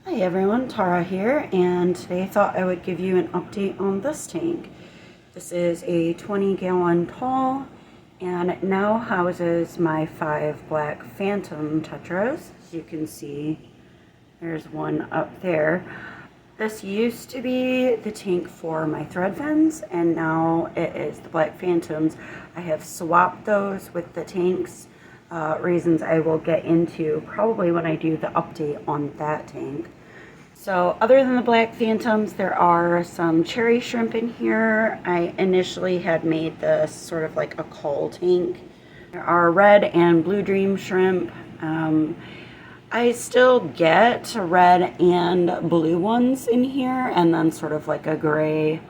Hi everyone, Tara here, and today I thought I would give you an update on this tank. This is a 20-gallon tall, and it now houses my 5 black phantom tetras. As you can see, there's one up there. This used to be the tank for my threadfins, and now it is the black phantoms. I have swapped those with the tanks. Reasons I will get into probably when I do the update on that tank. So other than the black phantoms, there are some cherry shrimp in here. I initially had made this sort of like a coal tank. There are red and blue dream shrimp. I still get red and blue ones in here, and then sort of like a gray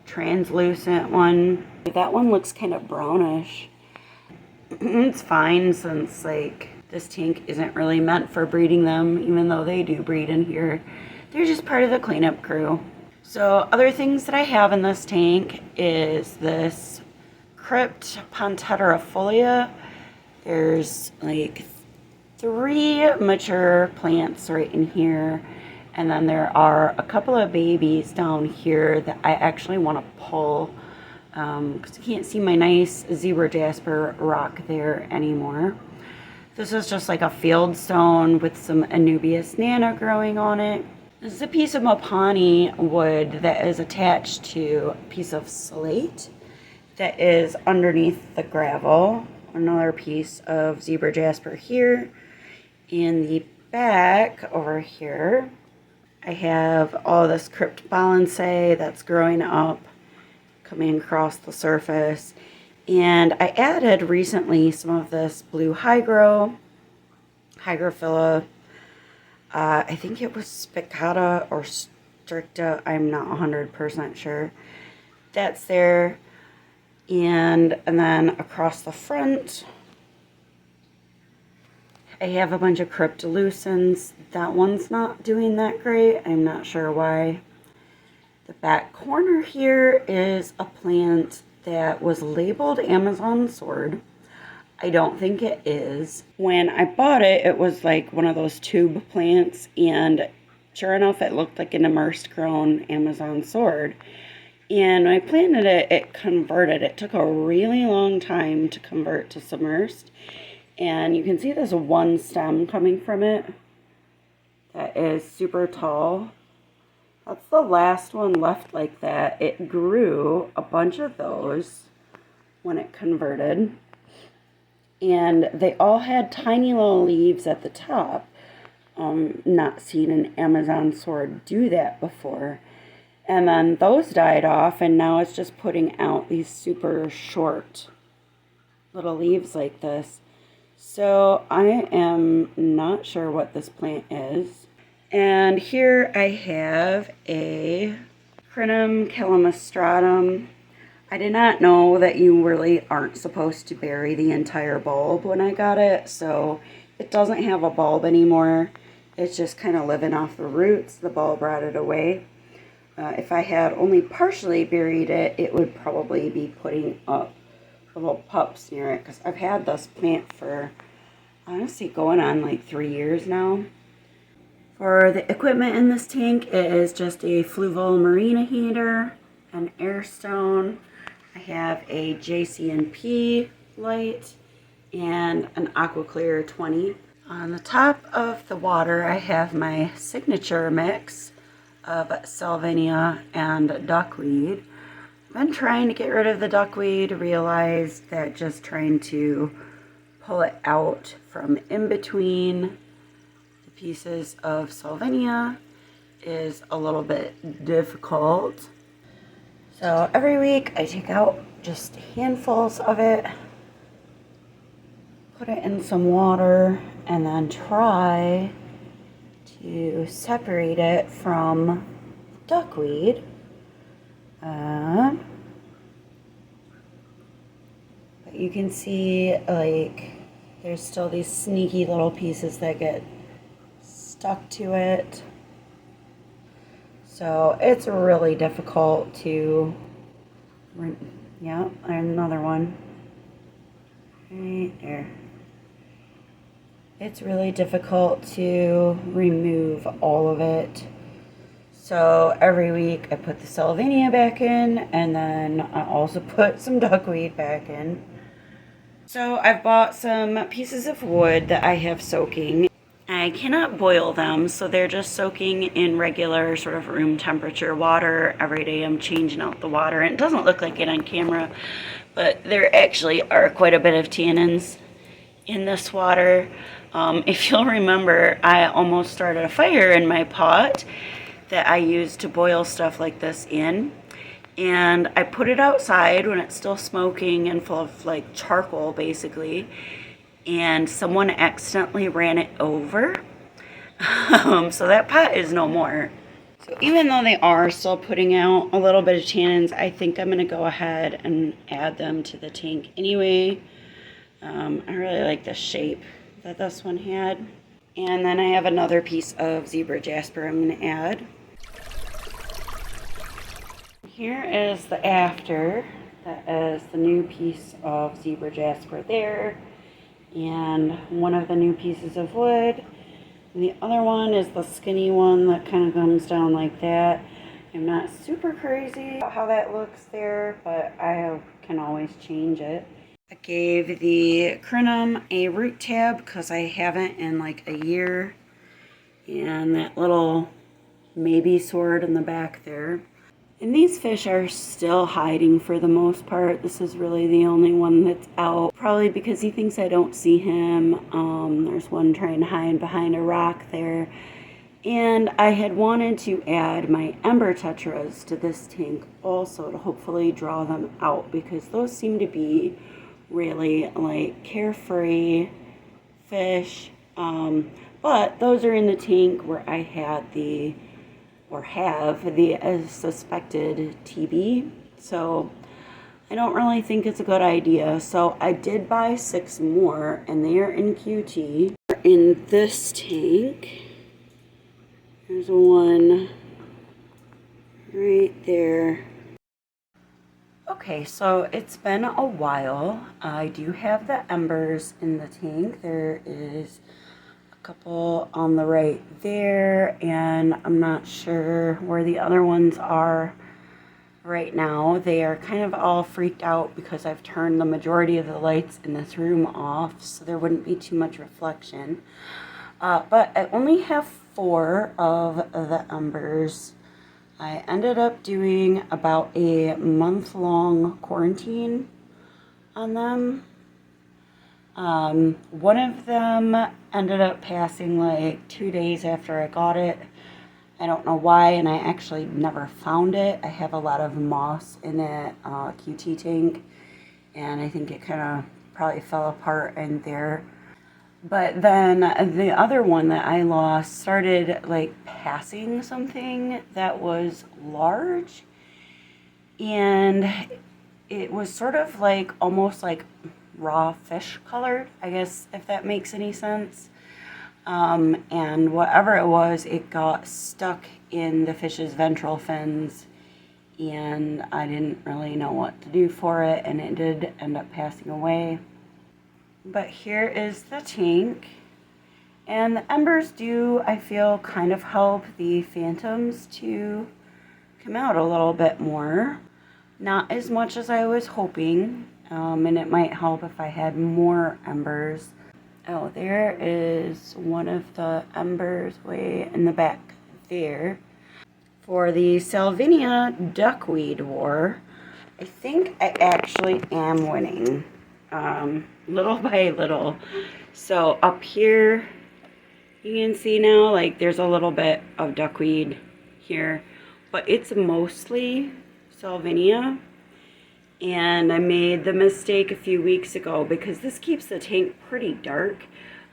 translucent one. That one looks kind of brownish. It's fine since like this tank isn't really meant for breeding them, even though they do breed in here. They're just part of the cleanup crew. So other things that I have in this tank is this crypt Ponteterifolia. There's like 3 mature plants right in here, and then there are a couple of babies down here that I actually want to pull because you can't see my nice zebra jasper rock there anymore. This is just like a field stone with some Anubias nana growing on it. This is a piece of Mopani wood that is attached to a piece of slate that is underneath the gravel. Another piece of zebra jasper here. In the back over here, I have all this crypt balancea that's growing up, coming across the surface. And I added recently some of this blue hygrophila. I think it was spicata or stricta. I'm not 100% sure. That's there. And then across the front, I have a bunch of cryptoluscens. That one's not doing that great. I'm not sure why. The back corner here is a plant that was labeled Amazon sword. I don't think it is. When I bought it, it was like one of those tube plants, and sure enough, it looked like an immersed grown Amazon sword. And when I planted it, it converted. It took a really long time to convert to submersed. And you can see there's one stem coming from it that is super tall. That's the last one left like that. It grew a bunch of those when it converted. And they all had tiny little leaves at the top. Not seen an Amazon sword do that before. And then those died off, and now it's just putting out these super short little leaves like this. So I am not sure what this plant is. And here I have a Crinum calamastratum. I did not know that you really aren't supposed to bury the entire bulb when I got it, so it doesn't have a bulb anymore. It's just kind of living off the roots. The bulb rotted away. If I had only partially buried it, it would probably be putting up little pups near it, because I've had this plant for, honestly, going on like 3 years now. For the equipment in this tank, it is just a fluval marina heater, an air stone. I have a JCNP light and an AquaClear 20. On the top of the water, I have my signature mix of salvinia and duckweed. I've been trying to get rid of the duckweed, realized that just trying to pull it out from in between the pieces of salvinia is a little bit difficult. So every week I take out just handfuls of it, put it in some water, and then try to separate it from duckweed. But you can see like there's still these sneaky little pieces that get stuck to it. So it's really difficult to, yeah, another one right there. it's really difficult to remove all of it. So every week I put the salvinia back in, and then I also put some duckweed back in. So I've bought some pieces of wood that I have soaking. I cannot boil them, so they're just soaking in regular sort of room temperature water. Every day I'm changing out the water, and it doesn't look like it on camera, but there actually are quite a bit of tannins in this water. If you'll remember, I almost started a fire in my pot that I use to boil stuff like this in. And I put it outside when it's still smoking and full of like charcoal basically. And someone accidentally ran it over. So that pot is no more. So even though they are still putting out a little bit of tannins, I think I'm going to go ahead and add them to the tank anyway. I really like the shape that this one had. And then I have another piece of zebra jasper I'm going to add. Here is the after. That is the new piece of zebra jasper there. And one of the new pieces of wood. And the other one is the skinny one that kind of comes down like that. I'm not super crazy about how that looks there, but I can always change it. I gave the crinum a root tab because I haven't in like a year. And that little maybe sword in the back there. And these fish are still hiding for the most part. This is really the only one that's out. Probably because he thinks I don't see him. There's one trying to hide behind a rock there. And I had wanted to add my Ember Tetras to this tank also to hopefully draw them out, because those seem to be really like carefree fish. But those are in the tank where I had the have the suspected TB, so I don't really think it's a good idea. So I did buy 6 more, and they are in QT. In this tank, there's one right there. Okay, so it's been a while. I do have the embers in the tank. There is couple on the right there, and I'm not sure where the other ones are right now. They are kind of all freaked out because I've turned the majority of the lights in this room off, so there wouldn't be too much reflection. But I only have 4 of the embers. I ended up doing about a month-long quarantine on them. One of them ended up passing like 2 days after I got it. I don't know why, and I actually never found it. I have a lot of moss in that QT tank, and I think it kind of probably fell apart in there. But then the other one that I lost started like passing something that was large, and it was sort of like almost like raw fish colored, I guess, if that makes any sense. And whatever it was, it got stuck in the fish's ventral fins, and I didn't really know what to do for it, and it did end up passing away. But here is the tank, and the embers do, I feel, kind of help the phantoms to come out a little bit more. Not as much as I was hoping. And it might help if I had more embers. Oh, there is one of the embers way in the back there. For the Salvinia duckweed war, I think I actually am winning, little by little. So up here, you can see now, like there's a little bit of duckweed here, but it's mostly Salvinia. And I made the mistake a few weeks ago, because this keeps the tank pretty dark,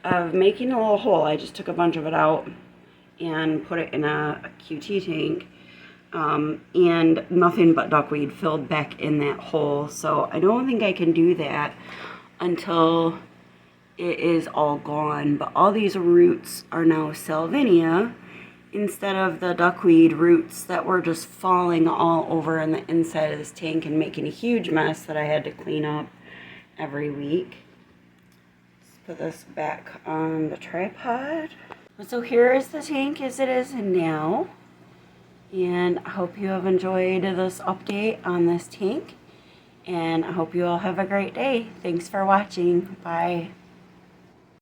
of making a little hole. I just took a bunch of it out and put it in a QT tank, and nothing but duckweed filled back in that hole. So I don't think I can do that until it is all gone. But all these roots are now salvinia, instead of the duckweed roots that were just falling all over in the inside of this tank and making a huge mess that I had to clean up every week. Let's put this back on the tripod. So here is the tank as it is now. And I hope you have enjoyed this update on this tank. And I hope you all have a great day. Thanks for watching. Bye.